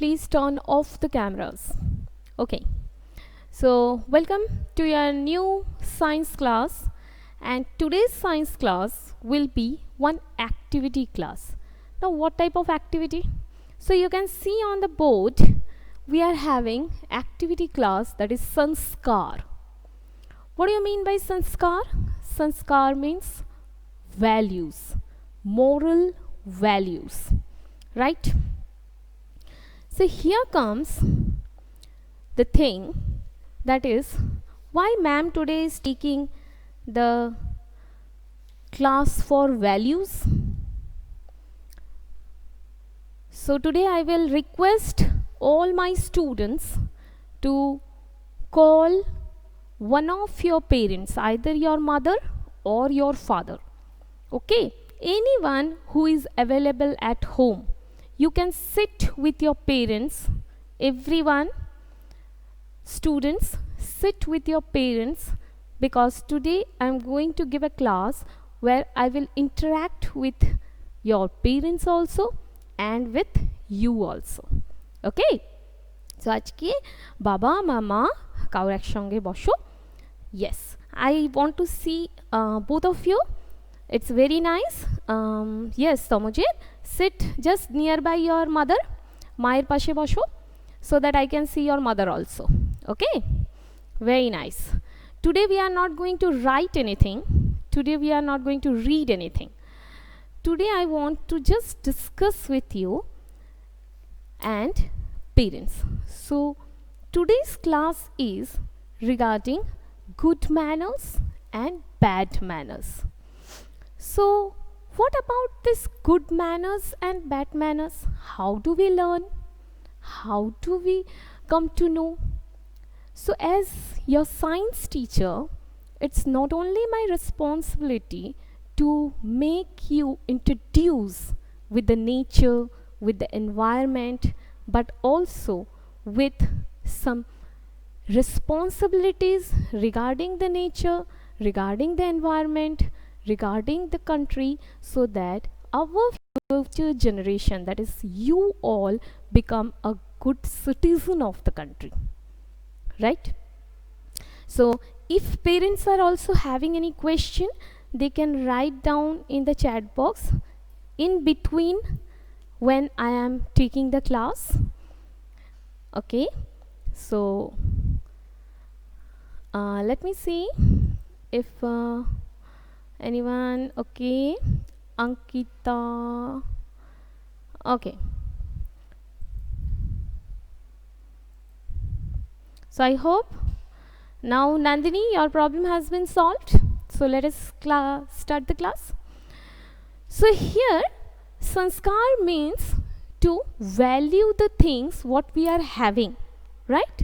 please turn off the cameras. Okay, so welcome to your new science class, and today's science class will be one activity class. Now, what type of activity? So you can see on the board we are having activity class, that is sanskar. What do you mean by sanskar? Sanskar means values, moral values, right? So here comes the thing, that is why ma'am today is taking the class for values. So today I will request all my students to call one of your parents, either your mother or your father. Okay, anyone who is available at home. You can sit with your parents. Everyone, students, sit with your parents, because today I am going to give a class where I will interact with your parents also and with you also. Okay, so আজকে বাবা মামা কাউর একসঙ্গে বসো. Yes, I want to see both of you. It's very nice. Yes, Tamojit, sit just nearby your mother. মায়ের পাশে বসো, so that I can see your mother also. Okay, very nice. Today we are not going to write anything. Today we are not going to read anything. Today I want to just discuss with you and parents. So today's class is regarding good manners and bad manners. So what about this good manners and bad manners? How do we learn? How do we come to know? So as your science teacher, it's not only my responsibility to make you introduce with the nature, with the environment, but also with some responsibilities regarding the nature, regarding the environment, regarding the country, so that our future generation, that is you all, become a good citizen of the country, right? So if parents are also having any question, they can write down in the chat box in between when I am taking the class. Okay, so let me see if anyone. Okay, Ankita. Okay, so I hope now, Nandini, your problem has been solved. So let us start the class. So here sanskar means to value the things what we are having, right?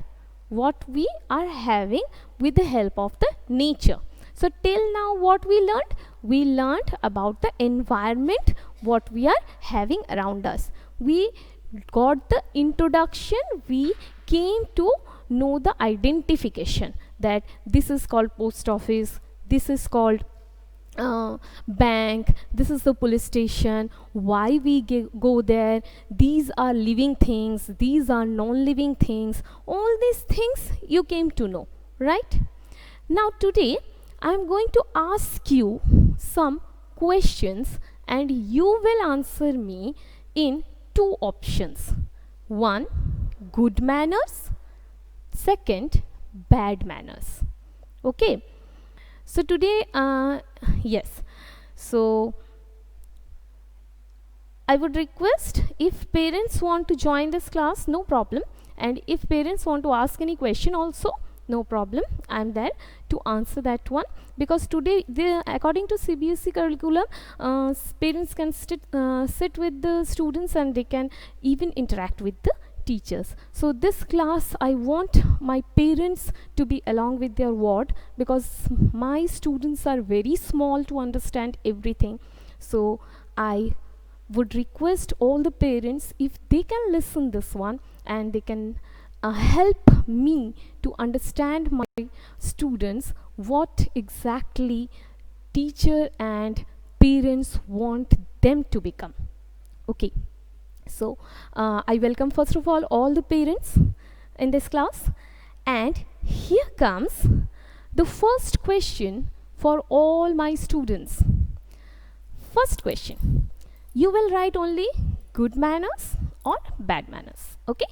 What we are having with the help of the nature. So till now what we learned? We learned about the environment what we are having around us. We got the introduction. We came to know the identification, that this is called post office, this is called bank, this is the police station, why we go there, these are living things, these are non-living things. All these things you came to know, right? Now today I am going to ask you some questions and you will answer me in two options. One, good manners. Second, bad manners. Okay, so today yes, so I would request, if parents want to join this class, no problem, and if parents want to ask any question also, no problem, I am there to answer that one, because today according to CBSE curriculum, parents can sit with the students and they can even interact with the teachers. So this class I want my parents to be along with their ward, because my students are very small to understand everything. So I would request all the parents, if they can listen this one and they can help me to understand my students what exactly teacher and parents want them to become. Okay, So I welcome first of all the parents in this class, and here comes the first question for all my students. First question, you will write only good manners or bad manners. Okay,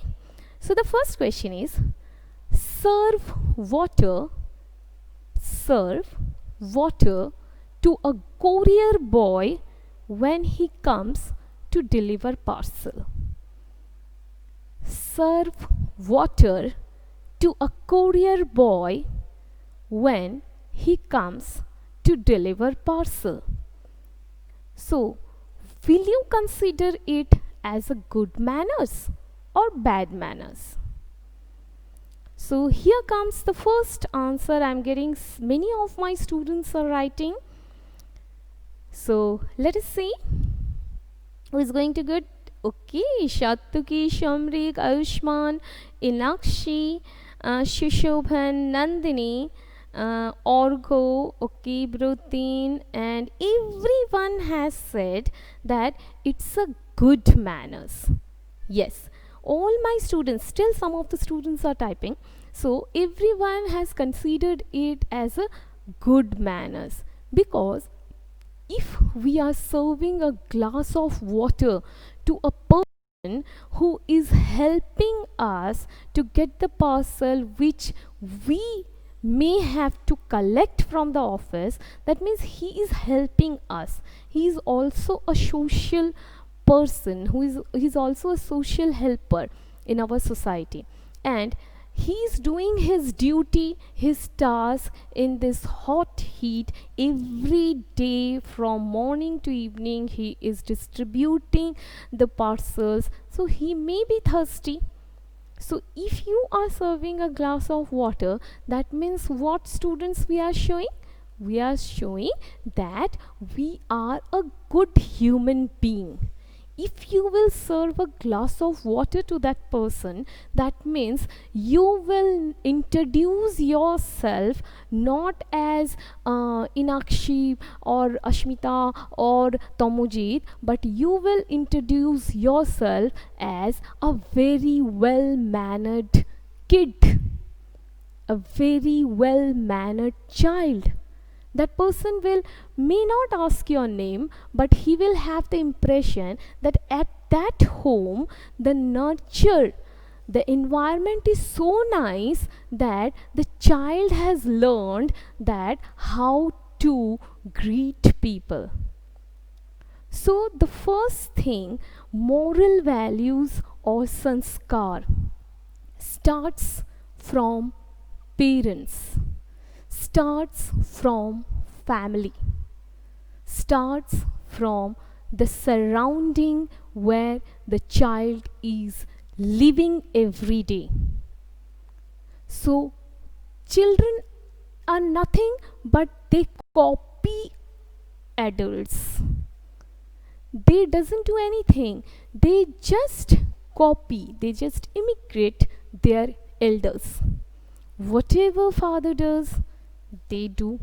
so the first question is, serve water serve water to a courier boy when he comes to deliver parcel. Serve water to a courier boy when he comes to deliver parcel. So, will you consider it as a good manners or bad manners? So here comes the first answer. I'm getting many of my students are writing. So let us see who is going to good. Okay, Shatuki, Shamrik, Ayushman, Inakshi, Shishobhan, Nandini, Orgo, okay, Brutin, and everyone has said that it's a good manners. Yes, all my students, still some of the students are typing, so everyone has considered it as a good manners, because if we are serving a glass of water to a person who is helping us to get the parcel which we may have to collect from the office, that means he is helping us. He is also a social person who is he's also a social helper in our society, and he is doing his duty, his task in this hot heat every day from morning to evening. He is distributing the parcels, so he may be thirsty. So if you are serving a glass of water, that means what, students, we are showing? We are showing that we are a good human being. If you will serve a glass of water to that person, that means you will introduce yourself not as Inakshi or Ashmita or Tamujit, but you will introduce yourself as a very well mannered kid, a very well mannered child. That person will may not ask your name, but he will have the impression that at that home the nurture, the environment is so nice that the child has learned that how to greet people. So the first thing, moral values or sanskar starts from parents, starts from family, starts from the surrounding where the child is living every day. So children are nothing but they copy adults. They doesn't do anything, they just copy, they just imitate their elders. Whatever father does, they do.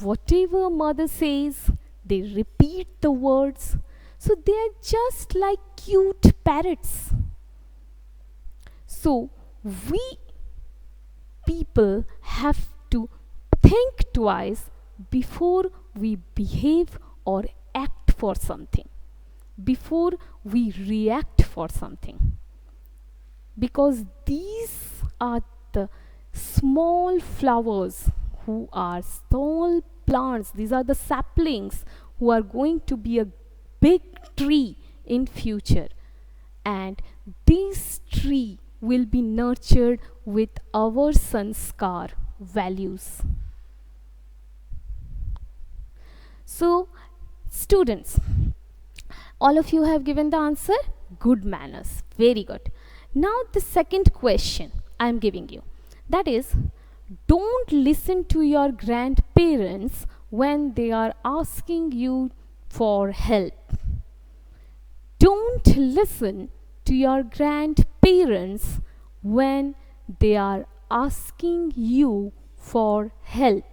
Whatever mother says, they repeat the words. So they are just like cute parrots. So we people have to think twice before we behave or act for something, before we react for something, because these are the small flowers who are small plants, these are the saplings who are going to be a big tree in future, and this tree will be nurtured with our sanskar values. So students, all of you have given the answer, good manners, very good. Now the second question I am giving you, that is, don't listen to your grandparents when they are asking you for help. Don't listen to your grandparents when they are asking you for help.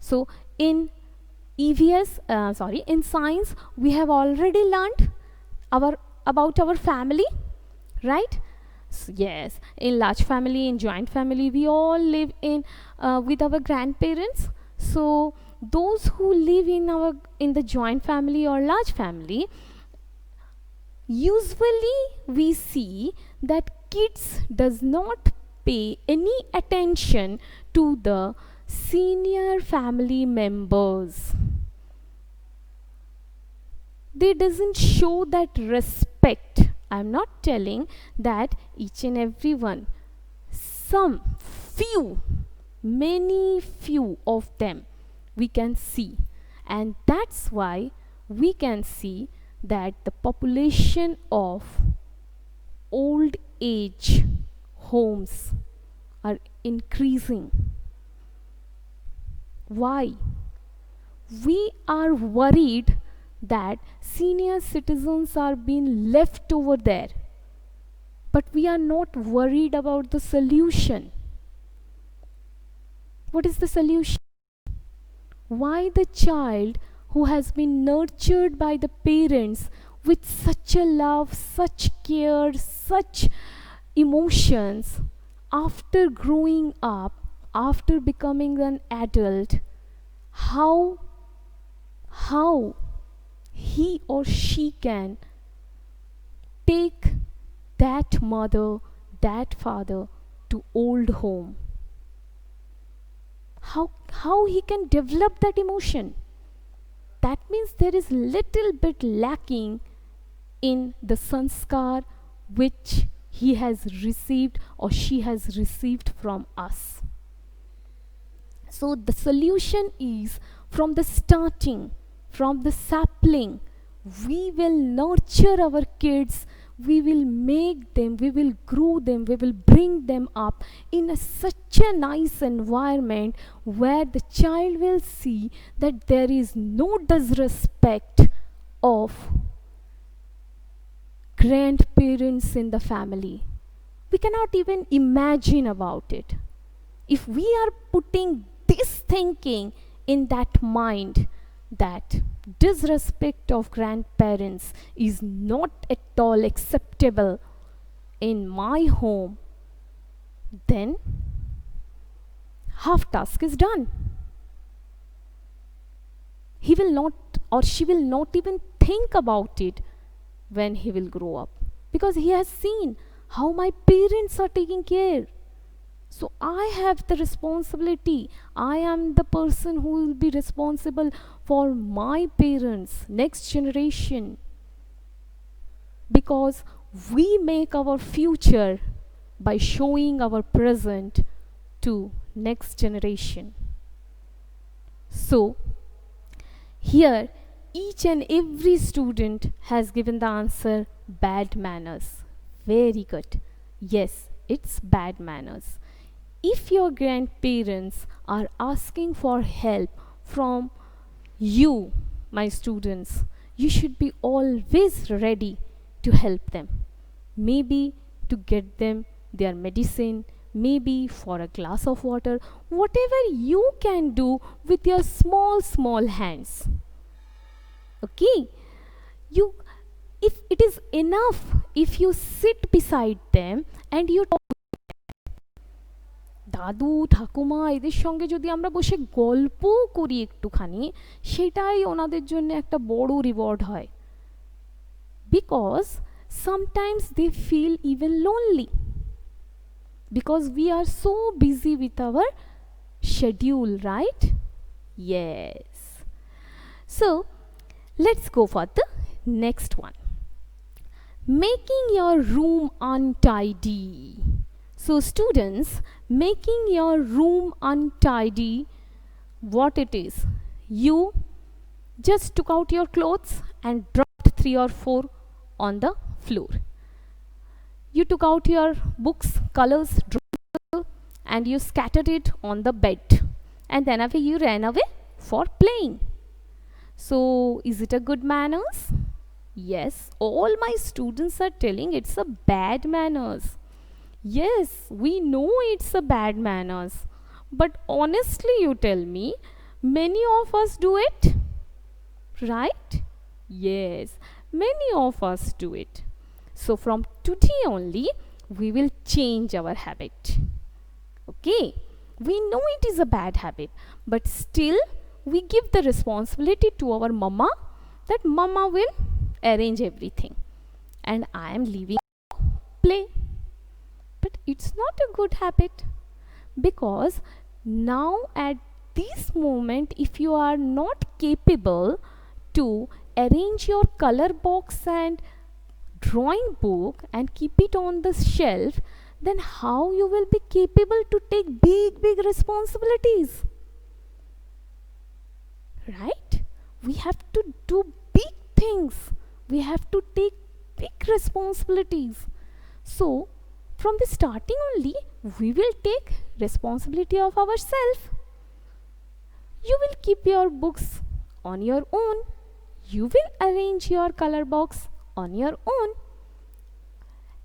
So in in science, we have already learned our about our family, right? Yes, in large family, in joint family, we all live in with our grandparents. So those who live in the joint family or large family, usually we see that kids does not pay any attention to the senior family members. They doesn't show that respect. I'm not telling that each and every one, some few, many few of them we can see, and that's why we can see that the population of old age homes are increasing. Why? We are worried that senior citizens are being left over there, but we are not worried about the solution. What is the solution? Why the child who has been nurtured by the parents with such a love, such care, such emotions, after growing up, after becoming an adult, how he or she can take that mother, that father to old home? How he can develop that emotion? That means there is little bit lacking in the sanskar which he has received or she has received from us. So the solution is from the starting, from the sapling. We will nurture our kids, we will make them, we will grow them, we will bring them up in such a nice environment where the child will see that there is no disrespect of grandparents in the family. We cannot even imagine about it. If we are putting this thinking in that mind, that disrespect of grandparents is not at all acceptable in my home, then half task is done. He will not or she will not even think about it when he will grow up, because he has seen how my parents are taking care. So I have the responsibility. I am the person who will be responsible for my parents, next generation. Because we make our future by showing our present to next generation. So here each and every student has given the answer bad manners. Very good. Yes, it's bad manners. If your grandparents are asking for help from you, my students, you should be always ready to help them. Maybe to get them their medicine, maybe for a glass of water, whatever you can do with your small hands. Okay? If it is enough if you sit beside them and you talk, দাদু ঠাকুমা এদের সঙ্গে যদি আমরা বসে গল্প করি একটুখানি, সেটাই ওনাদের জন্য একটা বড় রিওয়ার্ড হয়। Because sometimes they feel even lonely, because we are so busy with our schedule, right? Yes. So let's go for the next one. Making your room untidy. So students, making your room untidy, what it is? You just took out your clothes and dropped 3 or 4 on the floor. You took out your books, colors, and you scattered it on the bed, and then you ran away for playing. So is it a good manners? Yes, all my students are telling it's a bad manners. Yes, we know it's a bad manners, but honestly you tell me, many of us do it, right? Yes, many of us do it. So from today only, we will change our habit. Okay, we know it is a bad habit, but still we give the responsibility to our mama, that mama will arrange everything and I am leaving play. But it's not a good habit, because now at this moment, if you are not capable to arrange your color box and drawing book and keep it on the shelf, then how you will be capable to take big responsibilities, right? We have to do big things, we have to take big responsibilities. So from the starting only, we will take responsibility of ourselves. You will keep your books on your own, you will arrange your color box on your own.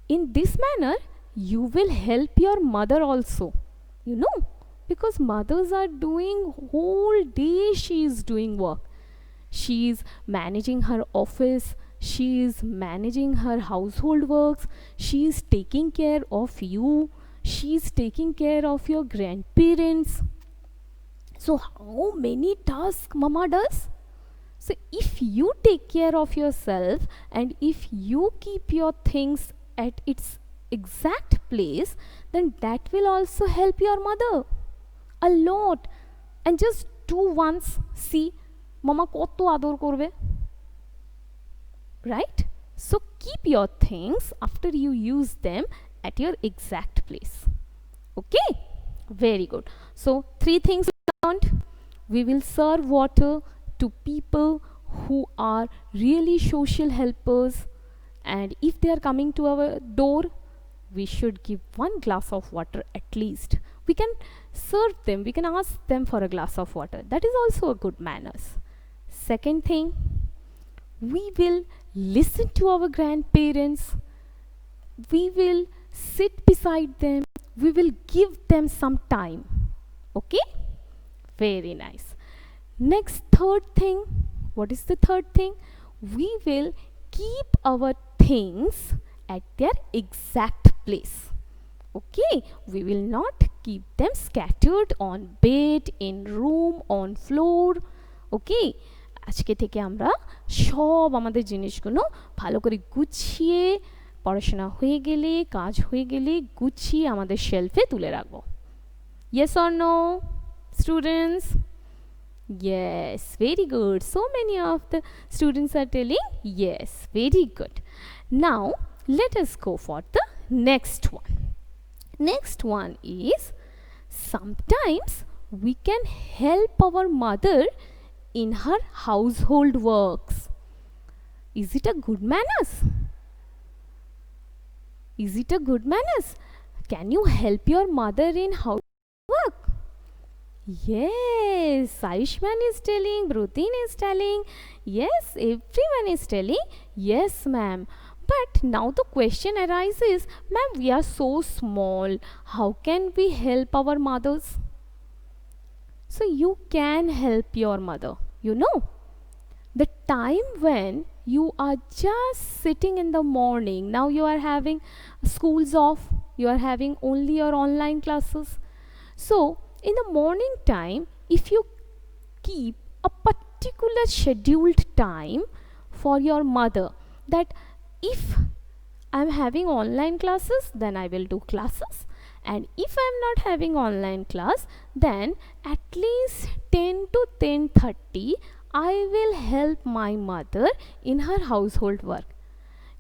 In this manner, you will help your mother also, you know, because mothers are doing whole day, she is doing work, she is managing her office, she is managing her household works, she is taking care of you, she is taking care of your grandparents. So how many tasks mama does? So if you take care of yourself and if you keep your things at its exact place, then that will also help your mother a lot. And just do once, see mama kotto ador korbe, right? So keep your things after you use them at your exact place. Okay, very good. So 3 things learned. We will serve water to people who are really social helpers, and if they are coming to our door, we should give 1 glass of water at least. We can serve them, we can ask them for a glass of water, that is also a good manners. Second thing, we will listen to our grandparents, we will sit beside them, we will give them some time. Okay, very nice. Next, third thing, what is the third thing? We will keep our things at their exact place. Okay, we will not keep them scattered on bed, in room, on floor. Okay, আজকে থেকে আমরা সব আমাদের জিনিসগুলো ভালো করে গুছিয়ে, পড়াশোনা হয়ে গেলে, কাজ হয়ে গেলে গুছিয়ে আমাদের শেলফে তুলে রাখবো। Yes or no, students? Yes, very good. So many of the students are telling yes, very good. Now let us go for the next one. Next one is, sometimes we can help our mother in her household works. Is it a good manners? Is it a good manners? Can you help your mother in household work? Yes, Ayushman is telling, Brutin is telling, yes, everyone is telling, yes ma'am. But now the question arises, ma'am, we are so small, how can we help our mothers? So you can help your mother, you know. The time when you are just sitting in the morning, now you are having schools off, you are having only your online classes. So in the morning time, if you keep a particular scheduled time for your mother, that if I'm having online classes, then I will do classes, and if I'm not having online class, then at least 10 to 10:30 I will help my mother in her household work.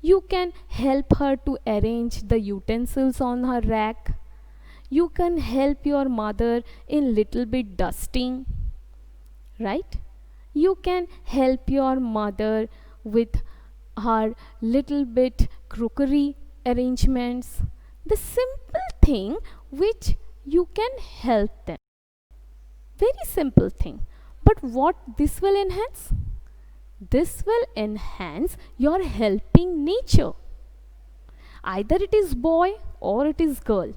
You can help her to arrange the utensils on her rack. You can help your mother in little bit dusting, right? You can help your mother with her little bit crockery arrangements. The simple thing which you can help them. Very simple thing. But what this will enhance? This will enhance your helping nature. Either it is boy or it is girl.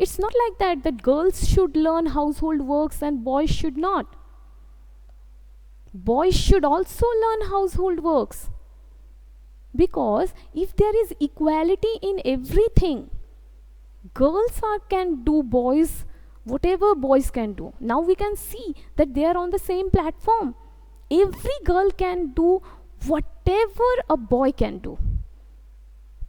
It's not like that girls should learn household works and boys should not. Boys should also learn household works. Because if there is equality in everything, can do boys whatever boys can do. Now we can see that they are on the same platform. Every girl can do whatever a boy can do.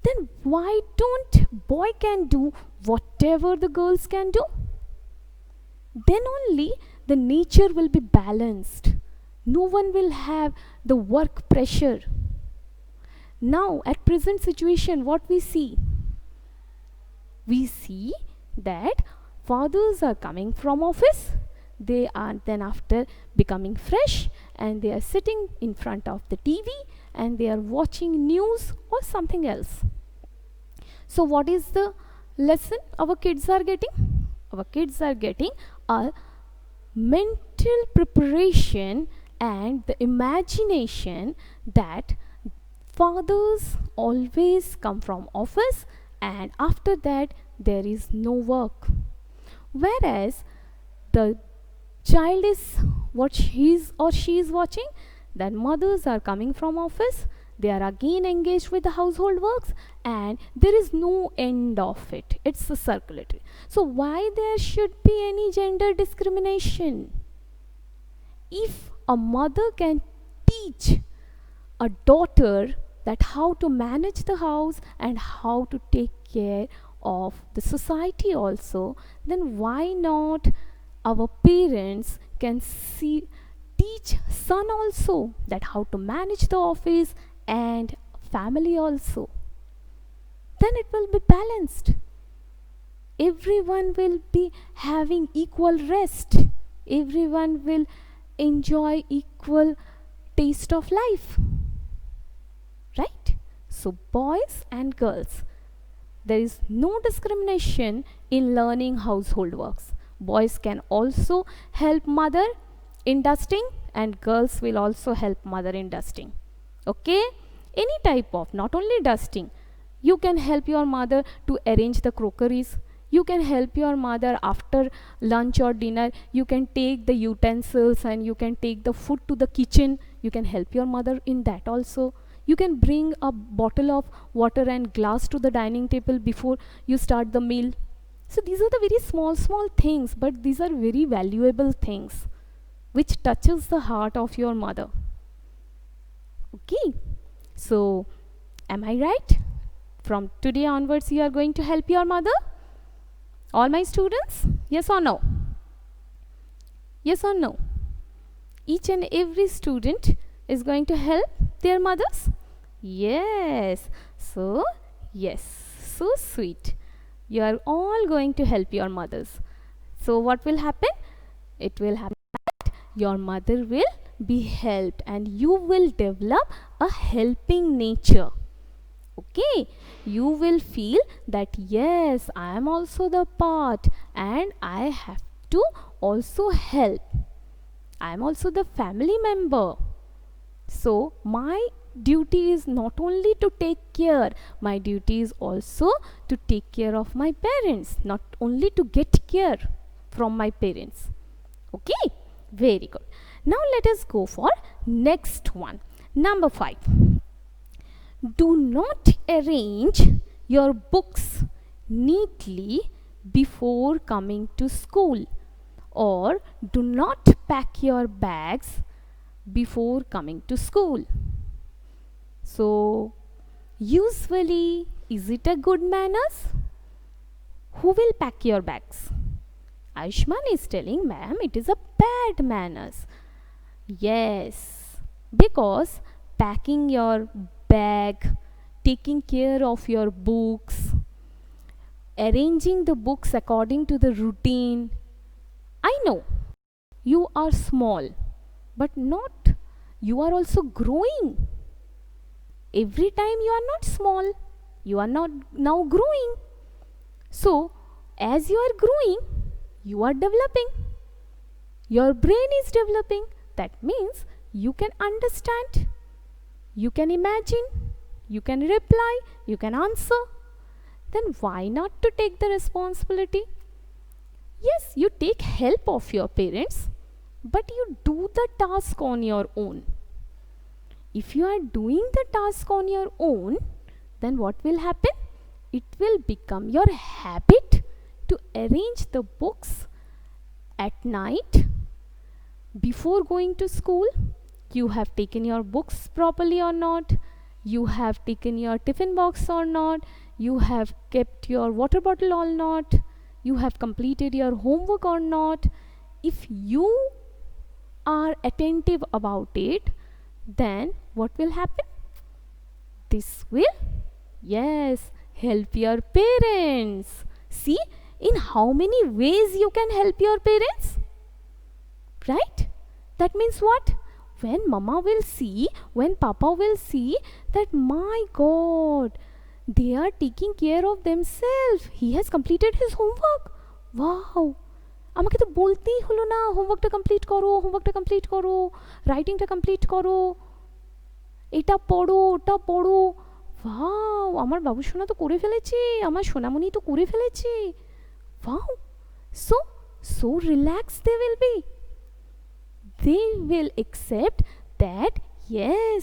Then why don't boy can do whatever the girls can do? Then only the nature will be balanced. No one will have the work pressure. Now at present situation, what we see that fathers are coming from office, they are then after becoming fresh and they are sitting in front of the TV and they are watching news or something else. So what is the lesson our kids are getting? Our kids are getting a mental preparation and the imagination that fathers always come from office and after that there is no work. Whereas the child is what he or she is watching, that mothers are coming from office, they are again engaged with the household works and there is no end of it. It's a circulatory. So why there should be any gender discrimination? If a mother can teach a daughter that how to manage the house and how to take care of the society also, then why not our parents can teach son also that how to manage the office and family also? Then it will be balanced. Everyone will be having equal rest. Everyone will enjoy equal taste of life. Right? So boys and girls, there is no discrimination in learning household works. Boys can also help mother in dusting and girls will also help mother in dusting. Okay? Any type of, not only dusting. You can help your mother to arrange the crockeries. You can help your mother after lunch or dinner. You can take the utensils and you can take the food to the kitchen. You can help your mother in that also. You can bring a bottle of water and glass to the dining table before you start the meal. So these are the very small things, but these are very valuable things which touches the heart of your mother. Okay, so am I right? From today onwards you are going to help your mother? All my students, yes or no? Yes or no? Each and every student is going to help their mothers? Yes. So, yes, so sweet. You are all going to help your mothers. So what will happen? It will happen that your mother will be helped and you will develop a helping nature. Okay, you will feel that yes, I am also the part and I have to also help. I am also the family member. So my duty is not only to take care, my duty is also to take care of my parents, not only to get care from my parents. Okay, very good. Now let us go for next one. Number 5. Do not arrange your books neatly before coming to school, or do not pack your bags before coming to school. So usually, is it a good manners? Who will pack your bags? Ayushman is telling, ma'am, it is a bad manners. Yes, because packing your bag, taking care of your books, arranging the books according to the routine. I know you are small, but not, you are also growing. Every time you are not small, you are not now growing. So as you are growing, you are developing. Your brain is developing. That means you can understand, you can imagine, you can reply, you can answer. Then why not to take the responsibility? Yes, you take help of your parents, but you do the task on your own. If you are doing the task on your own, then what will happen? It will become your habit to arrange the books at night before going to school. You have taken your books properly or not, you have taken your tiffin box or not, you have kept your water bottle or not, you have completed your homework or not. If you are attentive about it, then what will happen? This will, yes, help your parents. See, in how many ways you can help your parents, right? That means what? When mama will see, when papa will see that, my God, they are taking care of themselves, he has completed his homework, wow, আমাকে তো বলতেই হলো না হোমওয়ার্কটা complete করো, হোমওয়ার্কটা complete করো, রাইটিংটা complete করো, এটা পড়ো, ওটা পড়ো, ওয়াও, আমার বাবু সোনা তো করে ফেলেছে, আমার সোনামণি তো করে ফেলেছে, wow. So relaxed they will be. They will accept that, yes,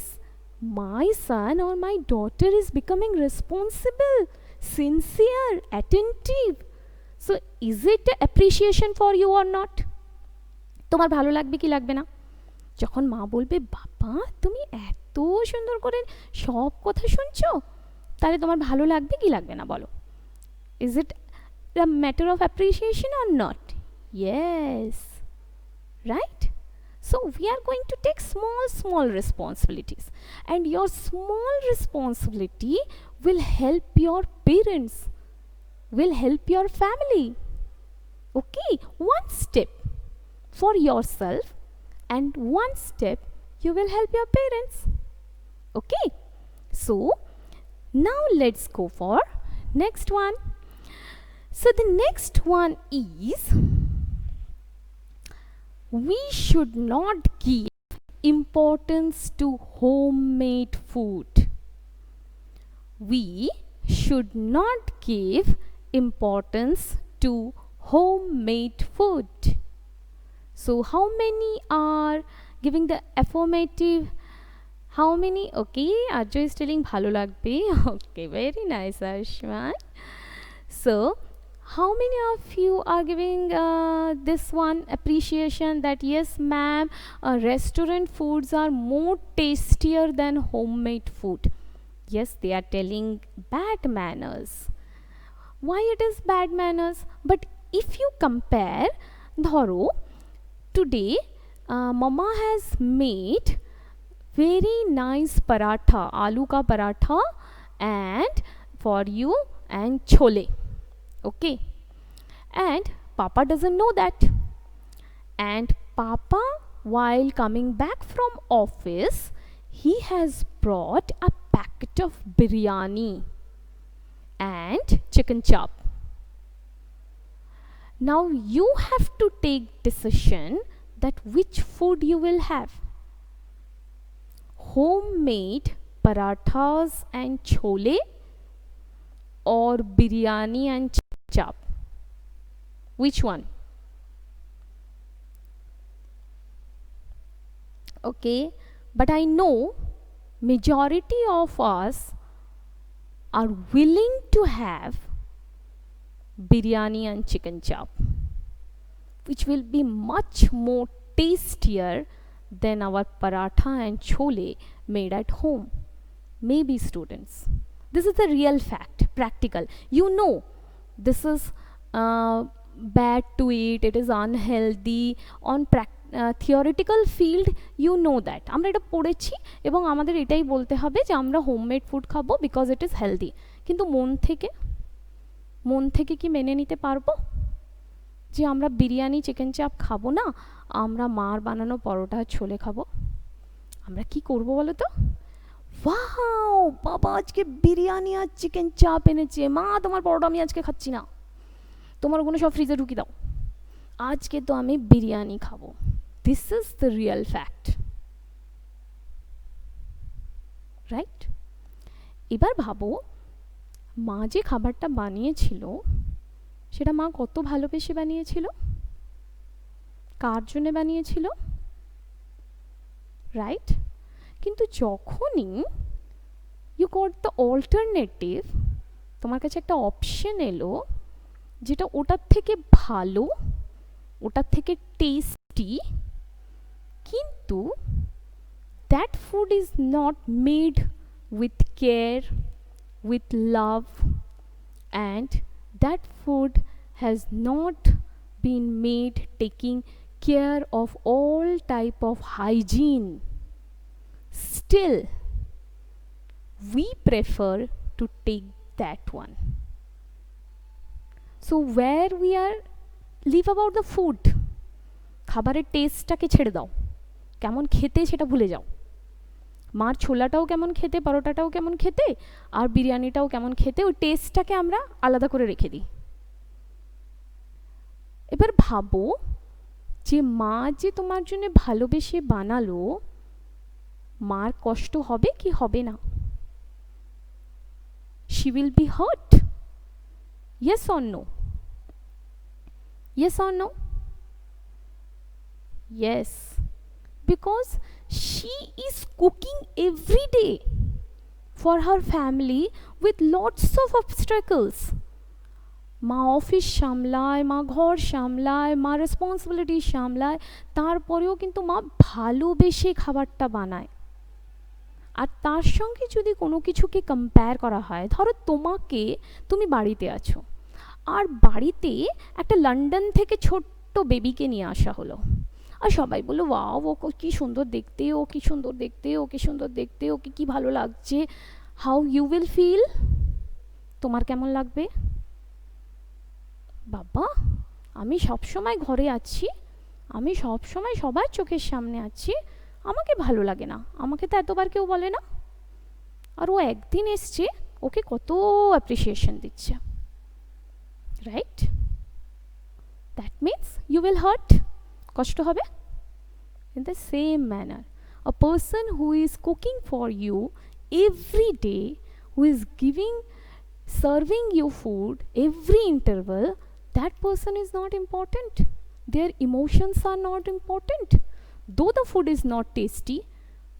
my son or my daughter is becoming responsible, sincere, attentive. So is it appreciation for you or not? তোমার ভালো লাগবে কি লাগবে না যখন মা বলবে, বাবা তুমি এত সুন্দর করে সব কথা শুনছো, তাহলে তোমার ভালো লাগবে কি লাগবে না বলো? Is it a matter of appreciation or not? Yes, right? So we are going to take small responsibilities, and your small responsibility will help your parents, will help your family. Okay, one step for yourself and one step you will help your parents. Okay, so now let's go for next one. So the next one is, we should not give importance to homemade food. We should not give importance to homemade food. So how many are giving the affirmative? How many? Okay, Arjo is telling bhalo lagbe. Okay, very nice, Ashman. So how many of you are giving this one appreciation that, yes ma'am, restaurant foods are more tastier than homemade food? Yes, they are telling bad manners. Why it is bad manners? But if you compare, dhoro, today mama has made very nice paratha, aloo ka paratha, and for you, and chole. Okay, and papa doesn't know that, and papa, while coming back from office, he has brought a packet of biryani and chicken chop. Now you have to take decision that which food you will have, homemade parathas and chole or biryani and chop. Which one? Okay, but I know majority of us are willing to have biryani and chicken chop, which will be much more tastier than our paratha and chole made at home. Maybe, students, this is the real fact, practical. You know this is bad to eat, it is unhealthy. On theoretical field you know that আমরা এটা পড়েছি এবং আমাদের এটাই বলতে হবে যে আমরা হোমমেড ফুড খাবো বিকজ ইট ইজ হেলদি, কিন্তু মন থেকে কি মেনে নিতে পারবো যে আমরা বিরিয়ানি চিকেন চাপ খাবো না, আমরা মার বানানো পরোটা ছোলে খাবো? আমরা কি করবো বলো তো? ওয়াও, বাবা আজকে বিরিয়ানি আর চিকেন চাপ এনেছে, মা তোমার পরোটা আমি আজকে খাচ্ছি না, তোমার ওগুলো সব ফ্রিজে ঢুকি দাও, আজকে তো আমি বিরিয়ানি খাবো। This is the real fact, right? এবার ভাবো, মা যে খাবারটা বানিয়েছিল সেটা মা কত ভালোবেসে বানিয়েছিল, কার জন্য বানিয়েছিল, রাইট? কিন্তু যখনই ইউ গট দ্য অল্টারনেটিভ, তোমার কাছে একটা অপশন এলো যেটা ওটার থেকে ভালো, ওটার থেকে টেস্টি, কিন্তু that food is not made with care, with love, and that food has not been made taking care of all type of hygiene. Still, we prefer to take that one. So where we are leave about the food, খাবারের টেস্টটাকে ছেড়ে দাও, কেমন খেতে সেটা ভুলে যাও। মার ছোলাটাও কেমন খেতে, পরোটাটাও কেমন খেতে, আর বিরিয়ানিটাও কেমন খেতে, ওই টেস্টটাকে আমরা আলাদা করে রেখে দিই। এবার ভাবো যে মা যে তোমার জন্য ভালোবেসে বানালো, মার কষ্ট হবে কি হবে না? She will be hurt. Yes or no? Yes or no? Yes. Because she is cooking every day for her family with lots of obstacles. মা অফিস সামলায়, মা ঘর সামলায়, মা রেসপন্সিবিলিটি সামলায়, তারপরেও কিন্তু মা ভালোবেসে খাবারটা বানায়। আর তার সঙ্গে যদি কোনো কিছুকে কম্পেয়ার করা হয়, ধরো তুমি বাড়িতে আছো, আর বাড়িতে একটা লন্ডন থেকে ছোট্ট বেবিকে নিয়ে আসা হলো, আর সবাই বললো ওয়াও ও কি সুন্দর দেখতে, ও কি সুন্দর দেখতে, ও কি সুন্দর দেখতে, ওকে কি ভালো লাগছে। How you will feel? তোমার কেমন লাগবে? বাবা, আমি সবসময় ঘরে আছি, আমি সবসময় সবার চোখের সামনে আছি, আমাকে ভালো লাগে না, আমাকে তো এতবার কেউ বলে না, আর ও একদিন এসছে, ওকে কত অ্যাপ্রিসিয়েশন দিচ্ছে, right? That means you will hurt, কষ্ট হবে। In the same manner, a person who is cooking for you every day, who is serving you food every interval, that person is not important. Their emotions are not important. Though the food is not tasty,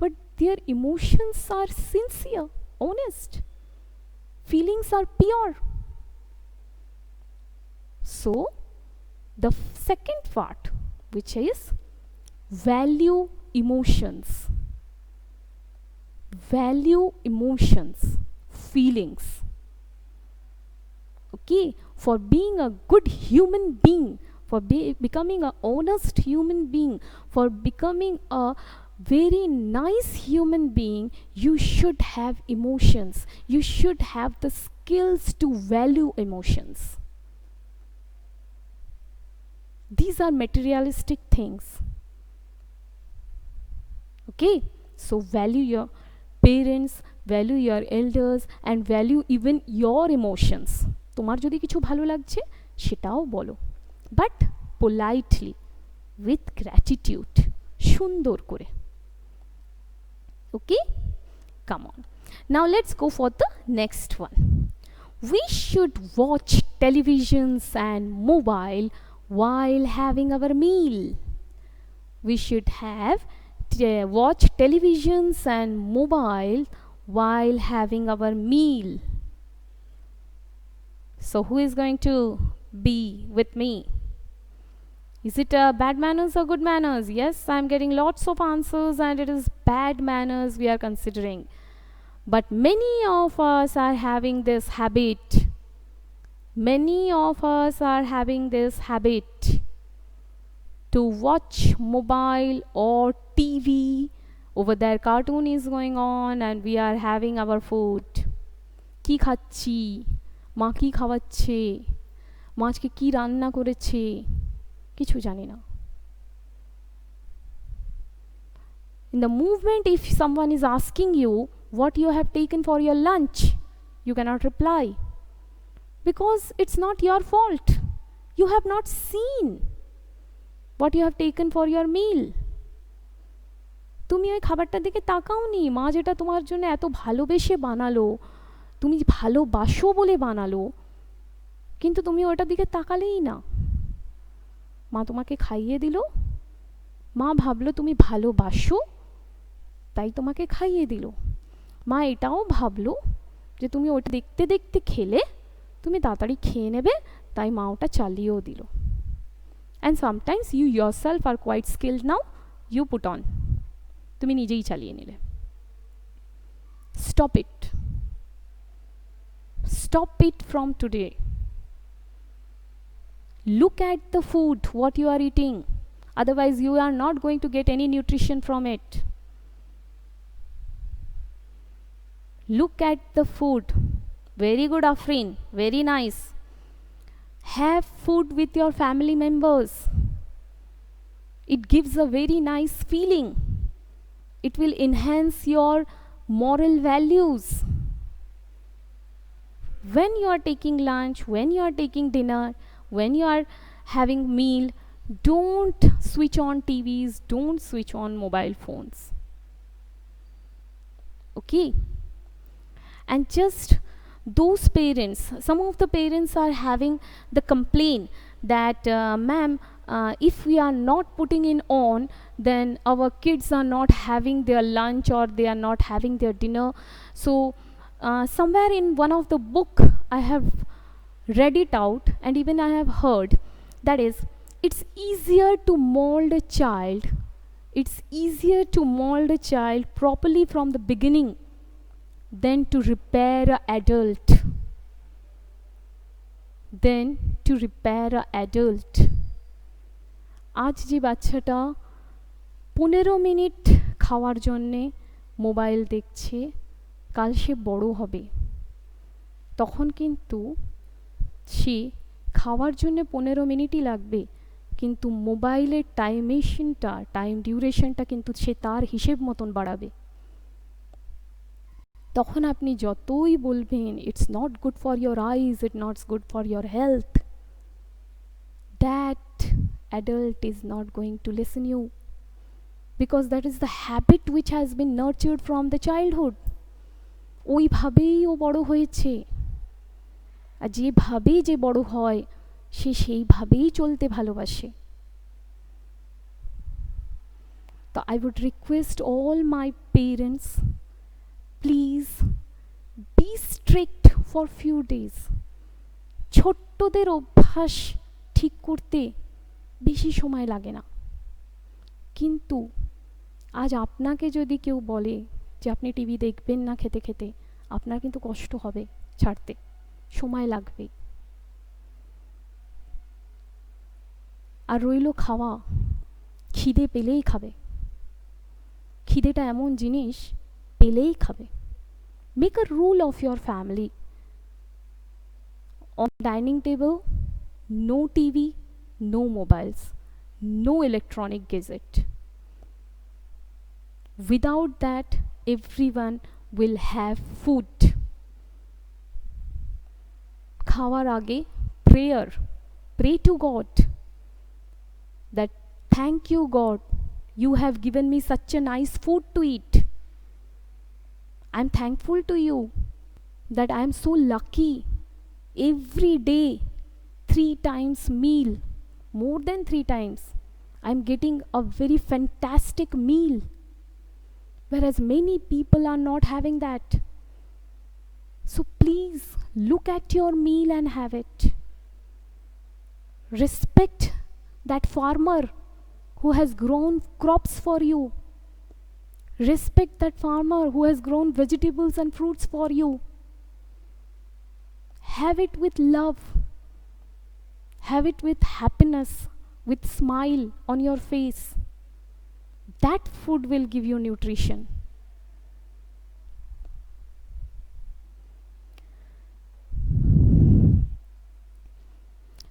but their emotions are sincere, honest. Feelings are pure. So, the second part, which is value emotions. Value emotions, feelings. Okay, for being a good human being, for becoming an honest human being, for becoming a very nice human being, you should have emotions. You should have the skills to value emotions. These are materialistic things. Okay, so value your parents, value your elders, and value even your emotions. তোমার যদি কিছু ভালো লাগছে সেটাও বলো, but politely, with gratitude, সুন্দর করে। Okay, come on, now let's go for the next one. We should watch televisions and mobile while having our meal. We should watch televisions and mobile while having our meal. So who is going to be with me? Is it bad manners or good manners? Yes, I'm getting lots of answers, and it is bad manners we are considering. But many of us are having this habit. Many of us are having this habit to watch mobile or TV. Over there cartoon is going on and we are having our food. কি খাচ্ছি, মা কি খাওয়াচ্ছে, মা আজকে কি রান্না করেছে, কিছু জানি না। In the movement, if someone is asking you what you have taken for your lunch, you cannot reply because it's not your fault. You have not seen what you have taken for your meal. তুমি ওই খাবারটার দিকে তাকাওনি, মা যেটা তোমার জন্য এত ভালোবেসে বানালো, তুমি ভালোবাসো বলে বানালো, কিন্তু তুমি ওটার দিকে তাকালেই না। মা তোমাকে খাইয়ে দিল, মা ভাবলো তুমি ভালোবাসো, তাই তোমাকে খাইয়ে দিল। মা এটাও ভাবলো যে তুমি ওটা দেখতে দেখতে খেলে, তুমি তাড়াতাড়ি খেয়ে নেবে, তাই মা ওটা চালিয়েও দিল। অ্যান্ড সামটাইমস ইউ yourself আর quite skilled now, you put on, তুমি নিজেই চালিয়ে নিলে। Stop it, stop it from today. Look at the food what you are eating, otherwise you are not going to get any nutrition from it. Look at the food. Very good, Afrin, very nice. Have food with your family members. It gives a very nice feeling. It will enhance your moral values. When you are taking lunch, when you are taking dinner, when you are having meal, don't switch on TVs, don't switch on mobile phones. Okay? And just those parents, some of the parents are having the complaint that ma'am, if we are not putting in on, then our kids are not having their lunch or they are not having their dinner. So somewhere in one of the book I have read it out, and even I have heard, that is, it's easier to mold a child, it's easier to mold a child properly from the beginning than to repair an adult, than to repair an adult. আজ যে বাচ্চাটা 15 minute খাওয়ার জন্যে mobile দেখছে, কাল সে বড় হবে, তখন কিন্তু সে খাওয়ার জন্য 15 মিনিটই লাগবে, কিন্তু মোবাইলের টাইম ডিউরেশনটা কিন্তু সে তার হিসেব মতন বাড়াবে। তখন আপনি যতই বলবেন it's not good for your eyes, it not good for your health, that adult is not going to listen you, because that is the habit which has been nurtured from the childhood. ওইভাবেই ও বড় হয়েছে, আর যেভাবেই যে বড় হয় সে সেইভাবেই চলতে ভালোবাসে। তো I would request all my parents, please be strict for few days. ছোট্টদের অভ্যাস ঠিক করতে বেশি সময় লাগে না, কিন্তু আজ আপনাকে যদি কেউ বলে যে আপনি টিভি দেখবেন না খেতে খেতে, আপনার কিন্তু কষ্ট হবে ছাড়তে, সময় লাগবে। আর রইল খাওয়া, খিদে পেলেই খাবে, খিদেটা এমন জিনিস, পেলেই খাবে। Make a rule of your family, on dining table no TV, no mobiles, no electronic gadget. Without that, everyone will have food. খাওয়ার আগে prayer, pray to God that thank you God, you have given me such a nice food to eat. I'm thankful to you that I am so lucky every day 3 times meal, more than 3 times I'm getting a very fantastic meal, whereas many people are not having that. So please look at your meal and have it. Respect that farmer who has grown crops for you. Respect that farmer who has grown vegetables and fruits for you. Have it with love. Have it with happiness, with smile on your face. That food will give you nutrition.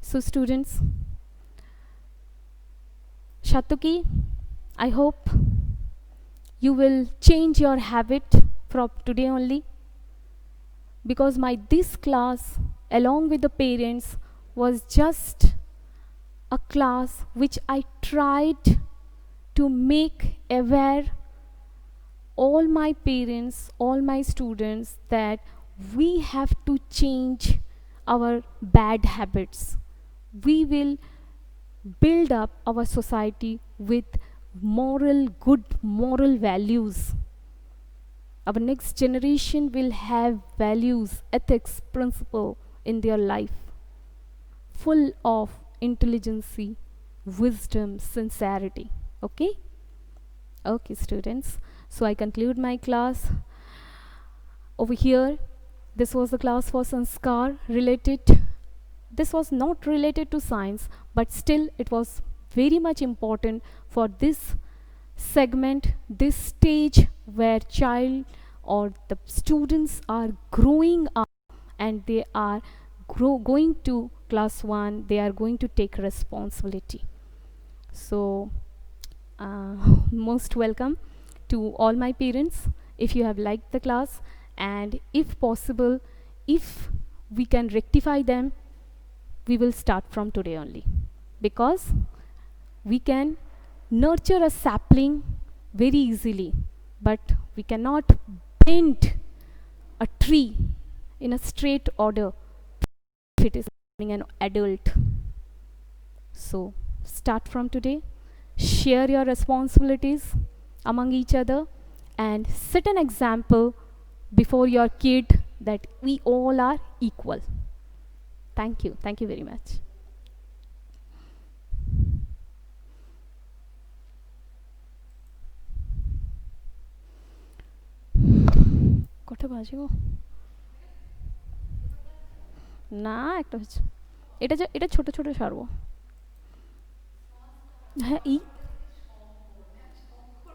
So students, Shatuki, I hope you will change your habit from today only, because this class along with the parents was just a class which I tried to make aware all my parents, all my students, that we have to change our bad habits. We will build up our society with good moral values. our next generation will have values, ethics, principle in their life, full of intelligence, wisdom, sincerity. Okay? Okay, students. So I conclude my class over here. This was the class for Sanskar related. This was not related to science, but still it was very much important for this segment, this stage where child or the students are growing up and they are going to class 1, they are going to take responsibility. So most welcome to all my parents. If you have liked the class, and if possible, if we can rectify them, we will start from today only, because we can nurture a sapling very easily, but we cannot bend a tree in a straight order if it is becoming an adult. So start from today, share your responsibilities among each other, and set an example before your kid that we all are equal. Thank you. Thank you very much. কটা বাজে গো? না, একটা হচ্ছে, এটা এটা ছোট ছোট সারবো। হ্যাঁ, এই